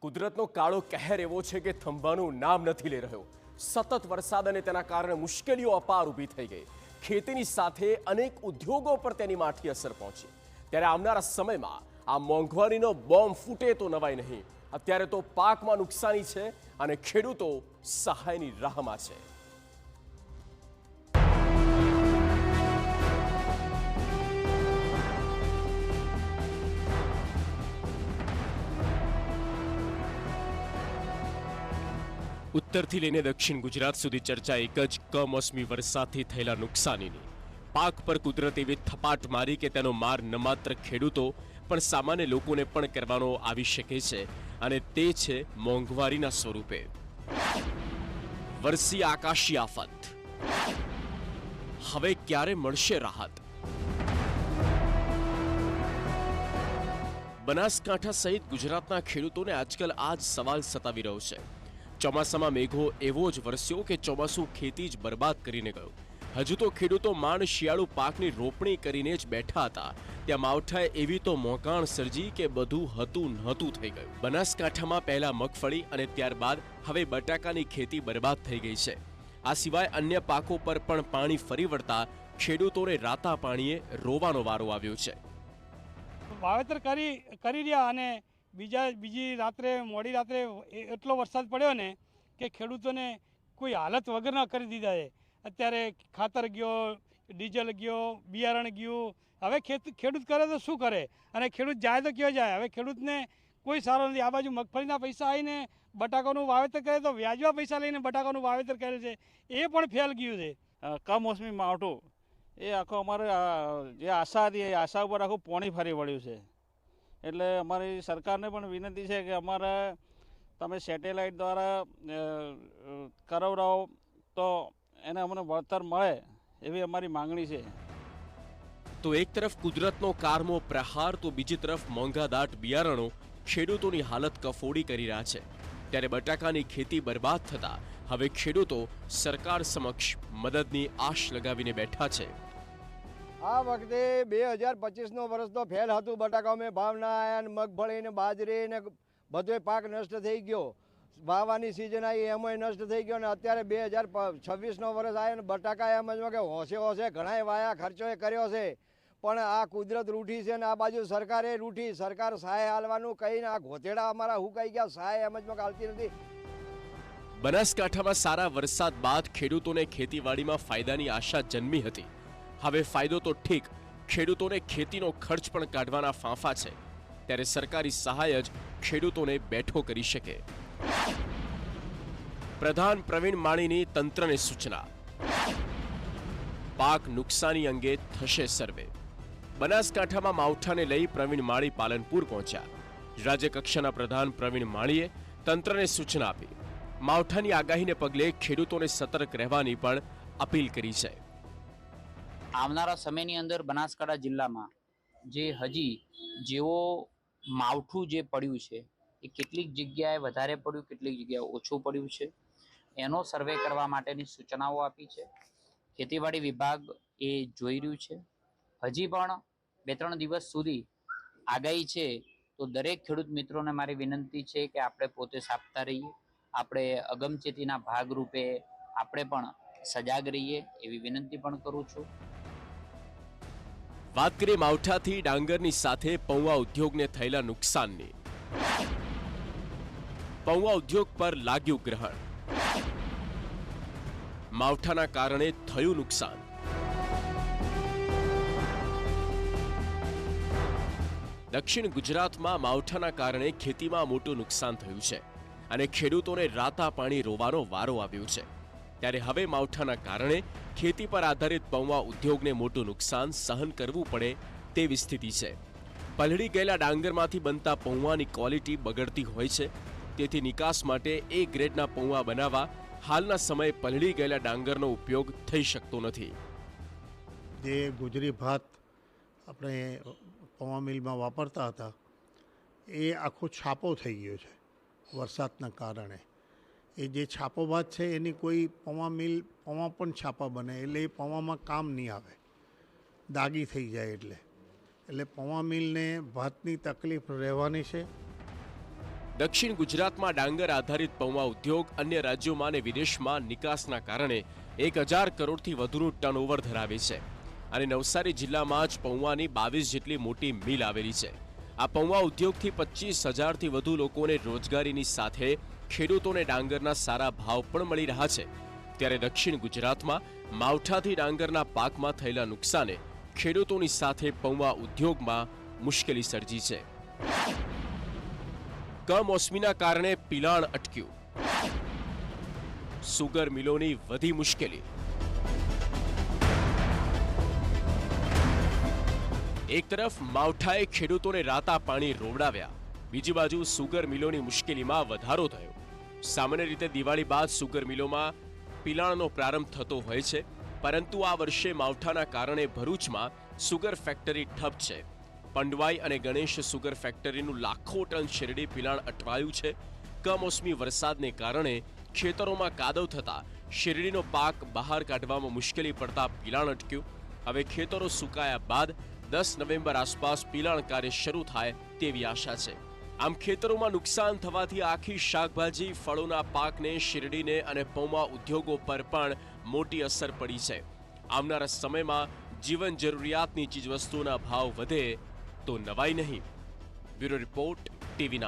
કુદરતનો કાળો કહેર એવો છે કે થંભાનું નામ નથી લઈ રહ્યો। સતત વરસાદ અને તેના કારણે મુશ્કેલીઓ અપાર ઊભી થઈ ગઈ। ખેતીની સાથે અનેક ઉદ્યોગો પર તેની માઠી અસર પહોંચી। ત્યારે આવનારા સમયમાં આ મોંઘવારીનો બોમ્બ ફૂટે તો નવાઈ નહીં। અત્યારે તો પાકમાં નુકસાની છે અને ખેડૂતો સહાયની રાહમાં છે। ઉત્તરથી લઈને દક્ષિણ ગુજરાત સુધી ચર્ચા એક જ કમોસમી વરસાદથી થયેલા નુકસાનીની। પાક પર કુદરત એવી થપાટ મારી કે તેનો માર ન માત્ર ખેડૂતો પણ સામાન્ય લોકોને પણ કરવાનો આવી શકે છે અને તે છે મોંઘવારીના સ્વરૂપે। વરસી આકાશી આફત, હવે ક્યારે મળશે રાહત? બનાસકાંઠા સહિત ગુજરાતના ખેડૂતોને આજકાલ આ જ સવાલ સતાવી રહ્યો છે। ચોમાસામાં મેઘો એવો જ વરસ્યો કે ચોમાસું ખેતી જ બરબાદ કરીને ગયું। હજુ તો ખેડૂતો માંડ શિયાળુ પાકની રોપણી કરીને જ બેઠા હતા, ત્યાં માવઠાએ એવી તો મોકાણ સર્જી કે બધું હતું નહોતું થઈ ગયું। બનાસકાંઠામાં પહેલા મગફળી અને ત્યારબાદ હવે બટાકાની ખેતી બરબાદ થઈ ગઈ છે। આ સિવાય અન્ય પાકો પર પણ પાણી ફરી વળતા ખેડૂતોને રાતા પાણીએ રોવાનો વારો આવ્યો છે। વાવેતર કરી રહ્યા અને બીજી રાત્રે મોડી રાત્રે એટલો વરસાદ પડ્યો ને કે ખેડૂતોને કોઈ હાલત વગરના કરી દીધા છે। અત્યારે ખાતર ગયો, ડીઝલ ગયો, બિયારણ ગયું। હવે ખેડૂત કરે તો શું કરે અને ખેડૂત જાય તો ક્યાં જાય? હવે ખેડૂતને કોઈ સારો નથી। આ બાજુ મગફળીના પૈસા આવીને બટાકાનું વાવેતર કરે તો વ્યાજવા પૈસા લઈને બટાકાનું વાવેતર કરે છે, એ પણ ફેલ ગયું છે। કમોસમી માવઠું એ આખો અમારે જે આશા હતી એ આશા ઉપર આખું પોણી ફરી વળ્યું છે। એટલે અમારી સરકારને પણ વિનંતી છે કે અમારે તમે સેટેલાઇટ દ્વારા કરાવડાવો તો એને અમને વળતર મળે એવી અમારી માંગણી છે। તો એક તરફ કુદરતનો કારમો પ્રહાર તો બીજી તરફ મોંઘાદાટ બિયારણો ખેડૂતોની હાલત કફોડી કરી રહ્યા છે। ત્યારે બટાકાની ખેતી બરબાદ થતા હવે ખેડૂતો સરકાર સમક્ષ મદદની આશ લગાવીને બેઠા છે। આ વખતે 2025નો વર્ષ તો ફેલ હતું। બટાકામાં ભાવ ના આવ્યા, મગફળી ને બાજરી ને બધો પાક નષ્ટ થઈ ગયો। વાવવાની સિઝન આવી એમાંય નષ્ટ થઈ ગયો ને અત્યારે 2026નો વર્ષ આવ્યો ને બટાકા એમ જ કે હોશે ઘણાય વાયા ખર્ચો કર્યો છે, પણ આ કુદરત રૂઠી છે ને આ બાજુ સરકારે રૂઠી। સરકાર સહાય હાલવાનું કહીને આ ગોતેડા અમારા હુકાઈ ગયા, સહાય એમ જ હાલતી નથી। બનાસકાંઠામાં સારા વરસાદ બાદ ખેડૂતોને ખેતીવાડીમાં ફાયદાની આશા જન્મી હતી। હવે ફાયદો તો ઠીક, ખેડૂતોને ખેતીનો ખર્ચ પણ કાઢવાના ફાંફા છે। ત્યારે સરકારી સહાય જ ખેડૂતોને બેઠો કરી શકે। પ્રધાન પ્રવીણ માળીની તંત્રને સૂચના, પાક નુકસાની અંગે થશે સર્વે। બનાસકાંઠામાં માવઠાને લઈ પ્રવીણ માળી પાલનપુર પહોંચ્યા। રાજ્યકક્ષાના પ્રધાન પ્રવીણ માળીએ તંત્રને સૂચના આપી। માવઠાની આગાહીને પગલે ખેડૂતોને સતર્ક રહેવાની પણ અપીલ કરી છે। આવનારા સમયની અંદર બનાસકાંઠા જિલ્લામાં જે હજી જેવો માવઠું જે પડ્યું છે એ કેટલીક જગ્યાએ વધારે પડ્યું, કેટલીક જગ્યાએ ઓછું પડ્યું છે, એનો સર્વે કરવા માટેની સૂચનાઓ આપી છે। ખેતીવાડી વિભાગ એ જોઈ રહ્યું છે। હજી પણ 2-3 દિવસ સુધી આગાહી છે, તો દરેક ખેડૂત મિત્રોને મારી વિનંતી છે કે આપણે પોતે સાબતા રહીએ, આપણે અગમચેતીના ભાગરૂપે આપણે પણ સજાગ રહીએ એવી વિનંતી પણ કરું છું। વાત કરીએ માવઠાથી ડાંગરની સાથે પૌવા ઉદ્યોગને થયેલા નુકસાનની। પૌવા ઉદ્યોગ પર લાગ્યું ગ્રહણ, માવઠાના કારણે થયું નુકસાન। દક્ષિણ ગુજરાતમાં માવઠાના કારણે ખેતીમાં મોટું નુકસાન થયું છે અને ખેડૂતોને રાતા પાણી રોવાનો વારો આવ્યો છે। ત્યારે હવે માવઠાના કારણે ખેતી પર આધારિત પૌવા ઉદ્યોગને મોટું નુકસાન સહન કરવું પડે તેવી સ્થિતિ છે। પલળી ગયેલા ડાંગરમાંથી બનતા પૌવાની ક્વોલિટી બગડતી હોય છે, તેથી નિકાસ માટે એ ગ્રેડના પૌવા બનાવવા હાલના સમયે પલળી ગયેલા ડાંગરનો ઉપયોગ થઈ શકતો નથી। જે ગુજરી ભાત આપણે પૌવા મિલમાં વાપરતા હતા એ આખો છાપો થઈ ગયો છે વરસાદના કારણે। એ જે છાપો ભાત છે એની કોઈ પૌવા પણ છાપા બને એટલે એ પૌવામાં કામ નહીં આવે, દાગી થઈ જાય। એટલે પૌવા મિલને ભાતની તકલીફ રહેવાની છે। દક્ષિણ ગુજરાતમાં ડાંગર આધારિત પૌવા ઉદ્યોગ અન્ય રાજ્યોમાં અને વિદેશમાં નિકાસના કારણે 1000 કરોડથી વધુનું ટર્નઓવર ધરાવે છે અને નવસારી જિલ્લામાં જ પૌવાની 22 જેટલી મોટી મિલ આવેલી છે. આ પૌવા ઉદ્યોગથી 25,000થી વધુ લોકોને રોજગારીની સાથે ખેડૂતોને ડાંગરના સારા ભાવ પણ મળી રહ્યા છે. ત્યારે દક્ષિણ ગુજરાતમાં માવઠાથી ડાંગરના પાકમાં થયેલા નુકસાને ખેડૂતોની સાથે પૌવા ઉદ્યોગમાં મુશ્કેલી સર્જી છે. કમોસમીના કારણે પિલાણ અટક્યું, સુગર મિલોની વધી મુશ્કેલી. એક તરફ માવઠાએ ખેડૂતોને રાતા પાણી રોવડાવ્યા, બીજી બાજુ સુગર મિલોની મુશ્કેલીમાં વધારો થયો. સામાન્ય રીતે દિવાળી બાદ સુગર મિલોમાં પિલાણનો પ્રારંભ થતો હોય છે, પરંતુ આ વર્ષે માવઠાના કારણે ભરૂચમાં સુગર ફેક્ટરી ઠપ છે. પંડવાઈ અને ગણેશ સુગર ફેક્ટરીનું લાખો ટન શેરડી પિલાણ અટવાયું છે. કમોસમી વરસાદને કારણે ખેતરોમાં કાદવ થતા શેરડીનો પાક બહાર કાઢવામાં મુશ્કેલી પડતા પિલાણ અટક્યું. હવે ખેતરો સુકાયા બાદ 10 નવેમ્બર આસપાસ પિલાણ કાર્ય શરૂ થાય તેવી આશા છે. આમ ખેતરોમાં નુકસાન થવાથી આખી શાકભાજી, ફળોના પાકને, શેરડીને અને પૌવા ઉદ્યોગો પર પણ મોટી અસર પડી છે. આવનારા સમયમાં જીવન જરૂરિયાતની ચીજવસ્તુઓના ભાવ વધે તો નવાઈ નહીં. Bureau report, TV9.